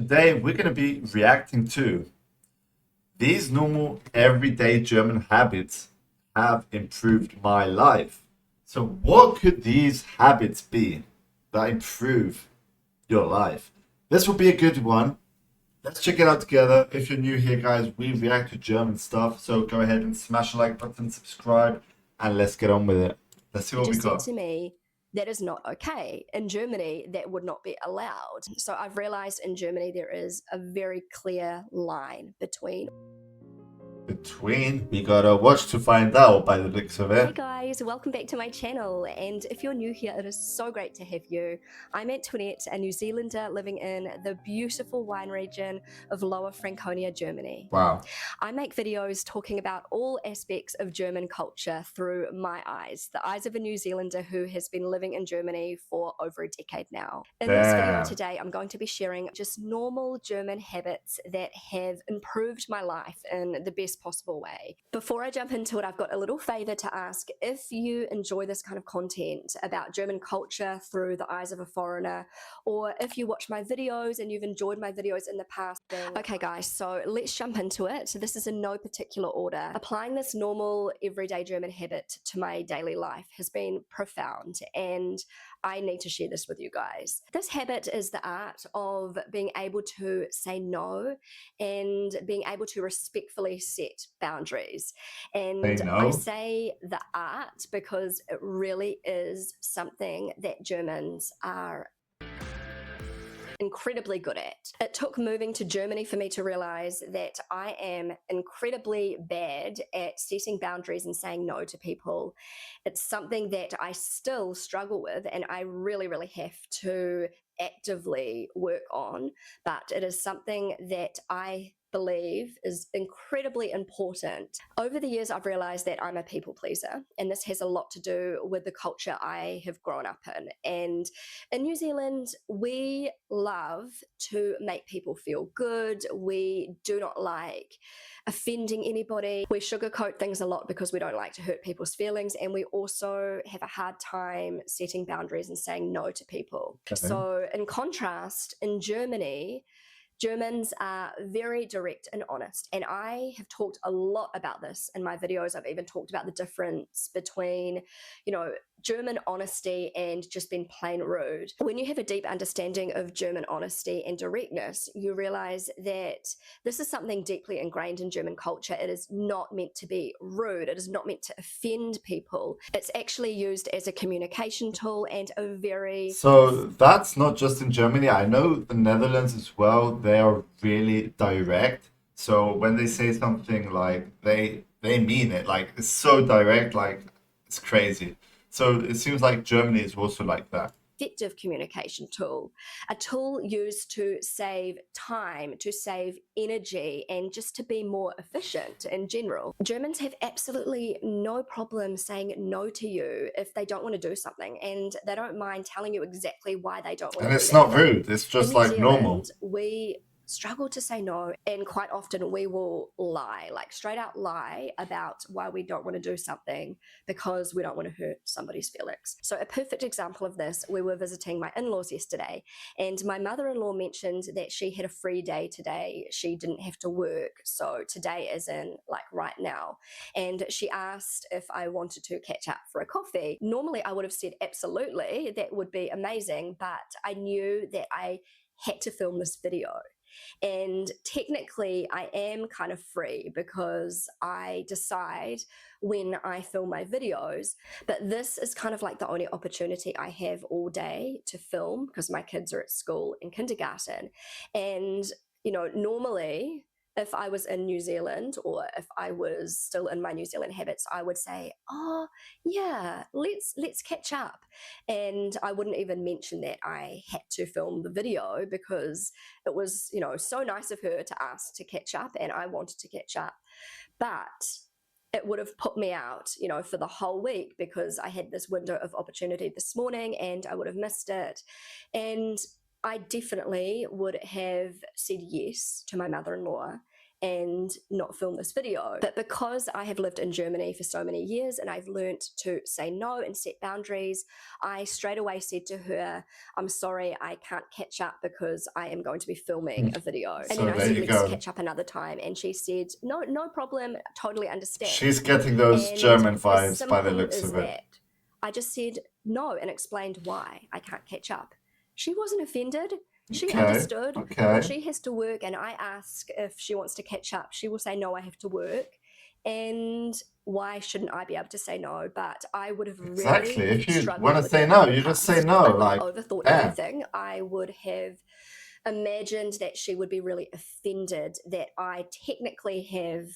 Today we're going to be reacting to these normal everyday German habits have improved my life. So what could these habits be that improve your life? This will be a good one. Let's check it out together. If you're new here, guys, we react to German stuff. So go ahead and smash the like button, subscribe, and let's get on with it. Let's see what we just said got. to me, that is not okay. In Germany, that would not be allowed. So I've realized in Germany there is a very clear line between. We gotta watch to find out by the looks of Hey it. guys, welcome back to my channel, and if you're new here, it is so great to have you. I'm Antoinette, a New Zealander living in the beautiful wine region of Lower Franconia, Germany. Wow. I make videos talking about all aspects of German culture through my eyes, the eyes of a New Zealander who has been living in Germany for over a decade now. In this video today, I'm going to be sharing just normal German habits that have improved my life in the best possible way. Before I jump into it, I've got a little favor to ask. If you enjoy this kind of content about German culture through the eyes of a foreigner, or if you watch my videos and you've enjoyed my videos in the past, then okay guys, so let's jump into it. So this is in no particular order. Applying this normal everyday German habit to my daily life has been profound, and I need to share this with you guys. This habit is the art of being able to say no and being able to respectfully set boundaries. And No. I say the art because it really is something that Germans are incredibly good at. It took moving to Germany for me to realize that I am incredibly bad at setting boundaries and saying no to people. It's something that I still struggle with, and I really, really have to actively work on, but it is something that I believe is incredibly important. Over the years, I've realized that I'm a people pleaser, and this has a lot to do with the culture I have grown up in. And in New Zealand, we love to make people feel good. We do not like offending anybody. We sugarcoat things a lot because we don't like to hurt people's feelings, and we also have a hard time setting boundaries and saying no to people. Okay. So in contrast, in Germany, Germans are very direct and honest, and I have talked a lot about this in my videos. I've even talked about the difference between, German honesty and just being plain rude. When you have a deep understanding of German honesty and directness, you realize that this is something deeply ingrained in German culture. It is not meant to be rude. It is not meant to offend people. It's actually used as a communication tool and a very... So that's not just in Germany. I know the Netherlands as well. They are really direct. So when they say something, like they mean it. Like it's so direct, like it's crazy. So it seems like Germany is also like that. Effective communication tool, a tool used to save time, to save energy, and just to be more efficient in general. Germans have absolutely no problem saying no to you if they don't want to do something, and they don't mind telling you exactly why they don't want to do that. And it's not rude. It's just like normal. We struggle to say no, and quite often we will lie, like straight out lie about why we don't want to do something because we don't want to hurt somebody's feelings. So a perfect example of this, we were visiting my in-laws yesterday, and my mother-in-law mentioned that she had a free day today. She didn't have to work, so today is in like right now, and she asked if I wanted to catch up for a coffee. Normally I would have said absolutely, that would be amazing, but I knew that I had to film this video. And technically I am kind of free because I decide when I film my videos, but this is kind of like the only opportunity I have all day to film because my kids are at school and kindergarten. And normally if I was in New Zealand, or if I was still in my New Zealand habits, I would say, oh yeah, let's catch up, and I wouldn't even mention that I had to film the video because it was so nice of her to ask to catch up, and I wanted to catch up. But it would have put me out, for the whole week, because I had this window of opportunity this morning and I would have missed it. And I definitely would have said yes to my mother-in-law and not film this video. But because I have lived in Germany for so many years and I've learned to say no and set boundaries, I straight away said to her, I'm sorry, I can't catch up because I am going to be filming a video. And So then I there said, you let's go. catch up another time. And she said, no, no problem, totally understand. She's getting those And German as vibes by the simple looks as of it. that, I just said no and explained why I can't catch up. She wasn't offended. She understood. When she has to work and I ask if she wants to catch up, she will say, no, I have to work. And why shouldn't I be able to say no? But I would have Exactly. really If you struggled want to with say it no, in the you just say past. no. I would Like, have overthought yeah. everything. I would have imagined that she would be really offended that I technically have,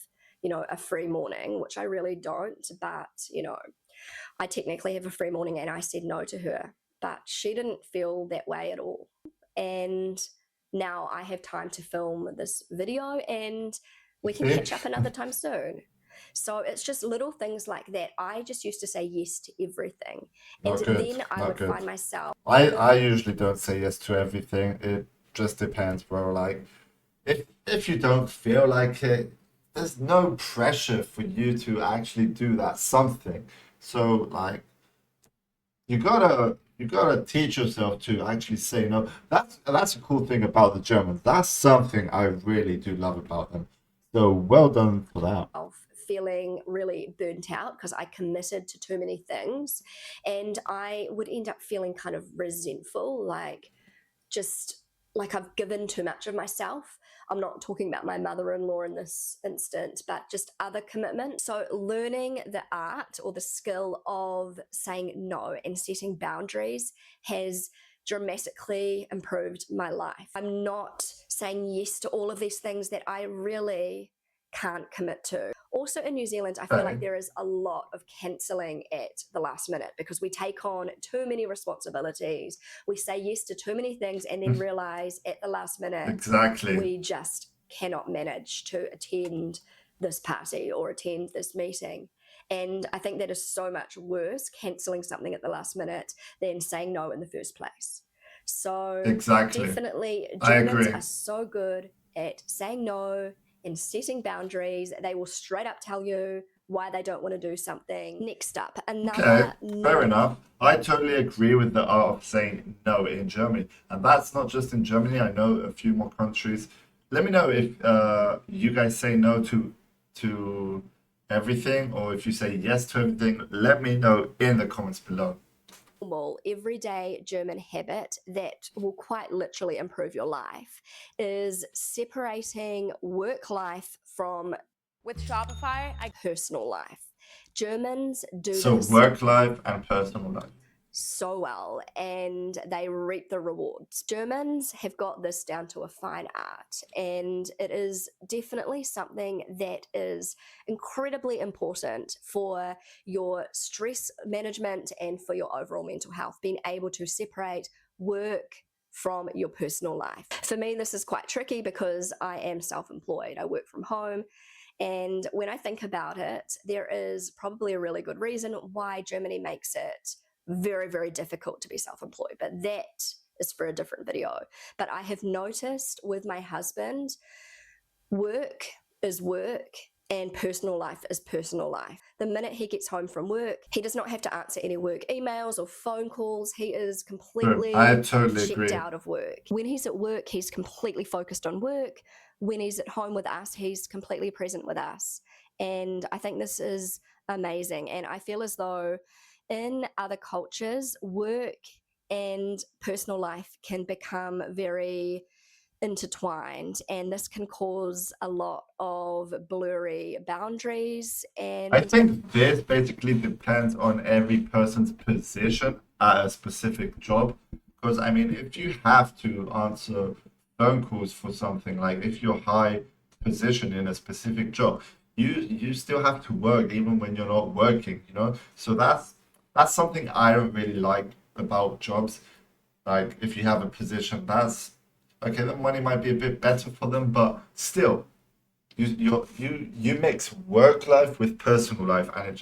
you know, a free morning, which I really don't, but, you know, I technically have a free morning and I said no to her, but she didn't feel that way at all. And now I have time to film this video and we can catch up another time soon. So it's just little things like that. I just used to say yes to everything. And then I would find myself. I usually don't say yes to everything. It just depends, bro. Like, if you don't feel like it, there's no pressure for you to actually do that something. So like, you gotta teach yourself to actually say no. That's a cool thing about the Germans. That's something I really do love about them. So well done for that. Of feeling really burnt out because I committed to too many things, and I would end up feeling kind of resentful, like just like I've given too much of myself. I'm not talking about my mother-in-law in this instance, but just other commitments. So learning the art or the skill of saying no and setting boundaries has dramatically improved my life. I'm not saying yes to all of these things that I really can't commit to. Also in New Zealand, I feel like there is a lot of cancelling at the last minute because we take on too many responsibilities. We say yes to too many things and then realize at the last minute, we just cannot manage to attend this party or attend this meeting. And I think that is so much worse, cancelling something at the last minute, than saying no in the first place. So definitely Germans are so good at saying no and setting boundaries. They will straight up tell you why they don't want to do something. Next up, another fair enough. I totally agree with the art of saying no in Germany. And that's not just in Germany. I know a few more countries. Let me know if you guys say no to everything or if you say yes to everything. Let me know in the comments below. Everyday German habit that will quite literally improve your life is separating work life from with Shopify, personal life. Germans do so this work life and personal life so well, and they reap the rewards. Germans have got this down to a fine art, and it is definitely something that is incredibly important for your stress management and for your overall mental health, being able to separate work from your personal life. For me, this is quite tricky because I am self-employed. I work from home. And when I think about it, there is probably a really good reason why Germany makes it very, very difficult to be self-employed, but that is for a different video. But I have noticed with my husband, work is work and personal life is personal life. The minute he gets home from work, he does not have to answer any work emails or phone calls. He is completely checked out of work. When he's at work, he's completely focused on work. When he's at home with us, he's completely present with us. And I think this is amazing. And I feel as though in other cultures, work and personal life can become very intertwined, and this can cause a lot of blurry boundaries. And I think this basically depends on every person's position at a specific job. Because I mean, if you have to answer phone calls for something, like if you're high position in a specific job, you still have to work even when you're not working, you know? So that's something I don't really like about jobs. Like if you have a position, that's okay, the money might be a bit better for them, but still, you mix work life with personal life, and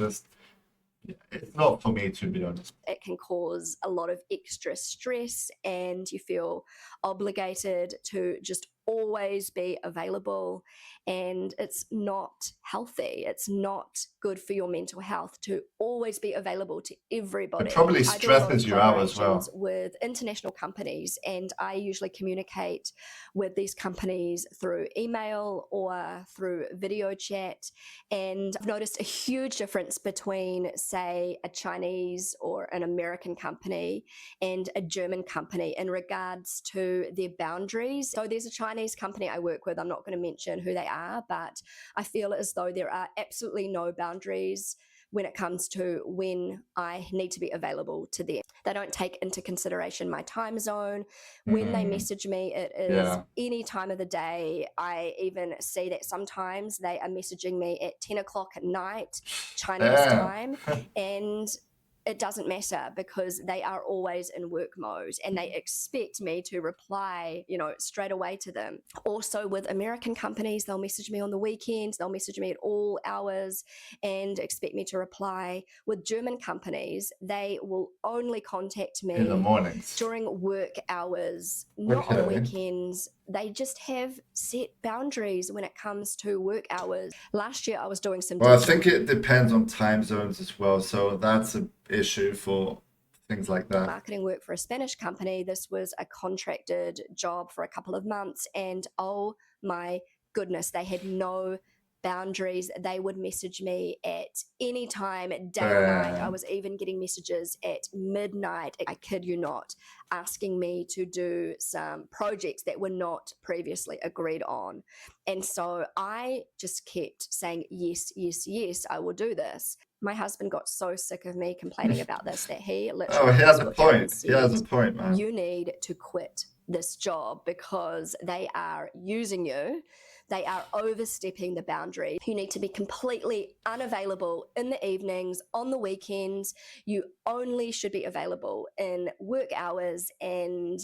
it's not for me, to be honest. It can cause a lot of extra stress, and you feel obligated to just always be available, and it's not healthy. It's not good for your mental health to always be available to everybody. It probably I do a lot of stresses you out as collaborations well. with international companies, and I usually communicate with these companies through email or through video chat. And I've noticed a huge difference between, say, a Chinese or an American company and a German company in regards to their boundaries. So there's a Chinese company I work with. I'm not going to mention who they are, but I feel as though there are absolutely no boundaries when it comes to when I need to be available to them. They don't take into consideration my time zone. When they message me, it is any time of the day. I even see that sometimes they are messaging me at 10 o'clock at night, Chinese time, and it doesn't matter because they are always in work mode and they expect me to reply, straight away to them. Also with American companies, they'll message me on the weekends, they'll message me at all hours and expect me to reply. With German companies, they will only contact me in the mornings during work hours, not on weekends. They just have set boundaries when it comes to work hours. Last year I was doing some Well, I think it depends on time zones as well. So that's an issue for things like that. Marketing work for a Spanish company. This was a contracted job for a couple of months, and oh my goodness, they had no boundaries. They would message me at any time, day or night. I was even getting messages at midnight, I kid you not, asking me to do some projects that were not previously agreed on. And so I just kept saying, yes, yes, yes, I will do this. My husband got so sick of me complaining about this that he literally he has a point. He has a point, man. You need to quit this job because they are using you. They are overstepping the boundary. You need to be completely unavailable in the evenings, on the weekends. You only should be available in work hours, and,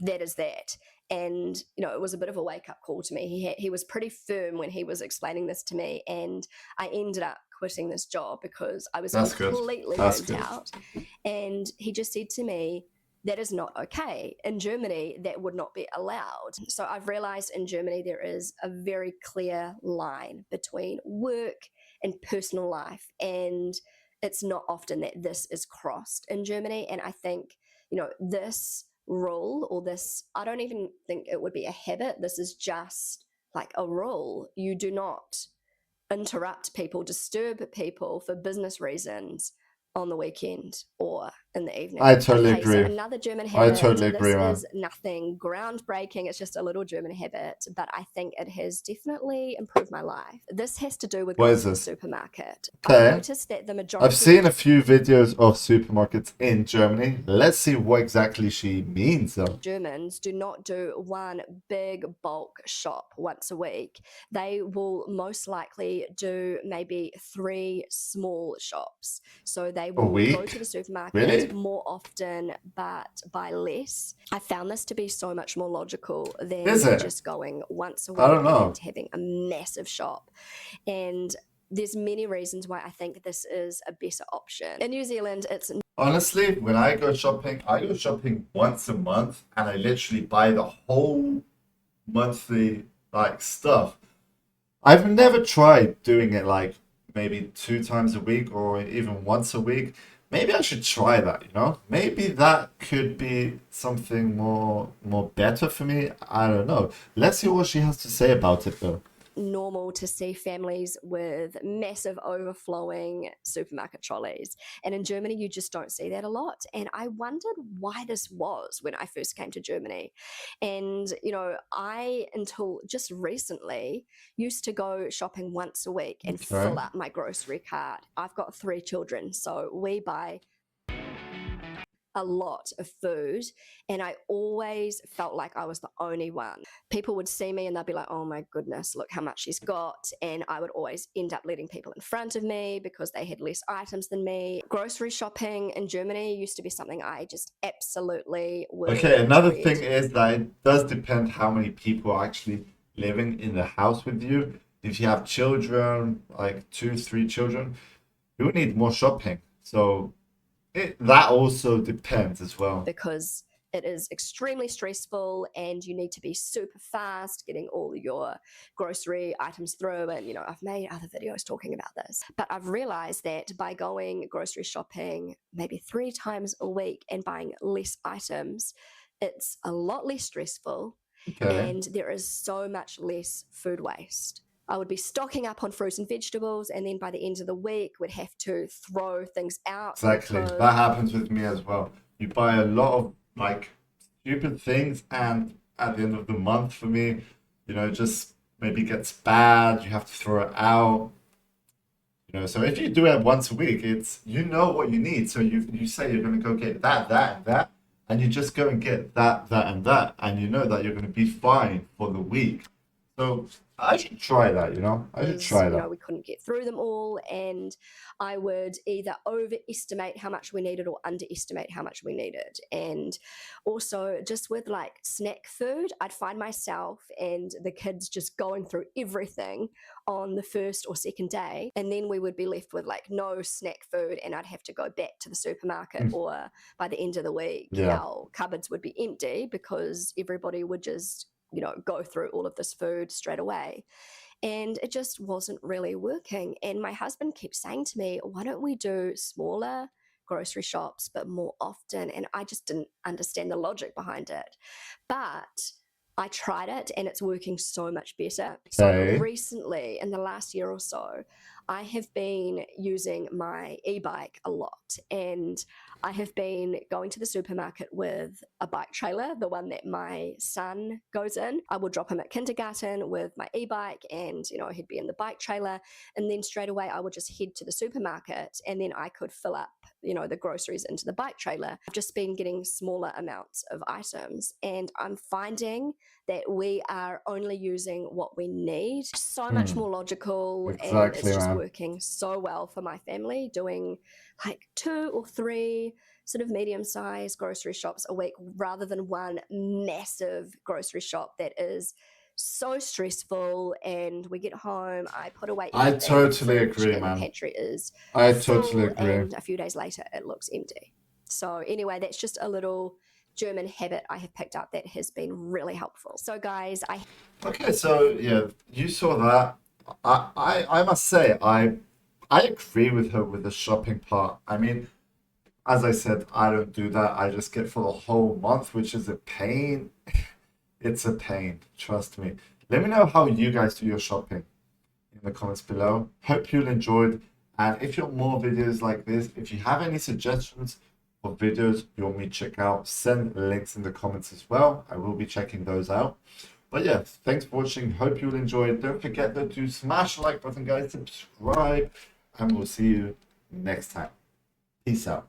that is that. And, it was a bit of a wake-up call to me. He was pretty firm when he was explaining this to me, and I ended up quitting this job because I was completely burnt out. And he just said to me, that is not okay. In Germany, that would not be allowed. So I've realized in Germany there is a very clear line between work and personal life, and it's not often that this is crossed in Germany. And I think, this rule, or this, I don't even think it would be a habit. This is just like a rule. You do not interrupt people, disturb people for business reasons on the weekend or in the evening. I totally agree. So another German habit. I totally agree, man. This is nothing groundbreaking. It's just a little German habit, but I think it has definitely improved my life. This has to do with going to the supermarket. Okay. I noticed that the majority... I've seen a few videos of supermarkets in Germany. Let's see what exactly she means, though. Germans do not do one big bulk shop once a week. They will most likely do maybe 3 small shops. So they will go to the supermarket more often, but buy less. I found this to be so much more logical than just going once a week and having a massive shop. And there's many reasons why I think this is a better option. In New Zealand, it's... Honestly, when I go shopping once a month, and I literally buy the whole monthly stuff. I've never tried doing it maybe 2 times a week or even once a week. Maybe I should try that, Maybe that could be something more better for me. I don't know. Let's see what she has to say about it, though. Normal to see families with massive overflowing supermarket trolleys, and in Germany you just don't see that a lot. And I wondered why this was when I first came to Germany. And I, until just recently, used to go shopping once a week and fill up my grocery cart. I've got 3 children, so we buy a lot of food, and I always felt like I was the only one. People would see me and they'd be like, oh my goodness, look how much she's got. And I would always end up letting people in front of me because they had less items than me. Grocery shopping in Germany used to be something I just absolutely would another thing is that it does depend how many people are actually living in the house with you. If you have children, 2, 3 children, you would need more shopping. So that also depends as well. Because It is extremely stressful and you need to be super fast getting all your grocery items through. And, you know, I've made other videos talking about this, but I've realized that by going grocery shopping maybe 3 times a week and buying less items, it's a lot less stressful and there is so much less food waste. I would be stocking up on fruits and vegetables, and then by the end of the week, would have to throw things out. Exactly. That happens with me as well. You buy a lot of like stupid things, and at the end of the month, for me, you know, just maybe gets bad. You have to throw it out. You know, so if you do it once a week, it's you know what you need. So you say you're going to go get that, and that, and you just go and get that, and that, and you know that you're going to be fine for the week. So I should try that, you know. I should try that. You know, we couldn't get through them all, and I would either overestimate how much we needed or underestimate how much we needed. And also, just with like snack food, I'd find myself and the kids just going through everything on the first or second day, and then we would be left with like no snack food, and I'd have to go back to the supermarket, or by the end of the week, our cupboards would be empty because everybody would just, you know, go through all of this food straight away. And it just wasn't really working. And my husband keeps saying to me, why don't we do smaller grocery shops, but more often? And I just didn't understand the logic behind it. But I tried it and it's working so much better. So recently, in the last year or so, I have been using my e-bike a lot, and I have been going to the supermarket with a bike trailer, the one that my son goes in. I will drop him at kindergarten with my e-bike, and, you know, he'd be in the bike trailer, and then straight away I would just head to the supermarket, and then I could fill up, you know, the groceries into the bike trailer. I've just been getting smaller amounts of items, and I'm finding that we are only using what we need. So much more logical, and it's just working so well for my family, doing like 2 or 3 sort of medium-sized grocery shops a week rather than one massive grocery shop that is so stressful. And we get home, I put away I totally agree, and man. the pantry is I full, totally agree. and a few days later it looks empty. So anyway, that's just a little German habit I have picked up that has been really helpful. So guys, Okay, so yeah, you saw that. I must say I agree with her with the shopping part. I mean, as I said, I don't do that. I just get for the whole month, which is a pain. It's a pain, trust me. Let me know how you guys do your shopping in the comments below. Hope you enjoyed. And if you want more videos like this, if you have any suggestions of videos you want me to check out, send links in the comments as well. I will be checking those out. But yeah, thanks for watching. Hope you'll enjoy it. Don't forget to smash the like button, guys. Subscribe. And we'll see you next time. Peace out.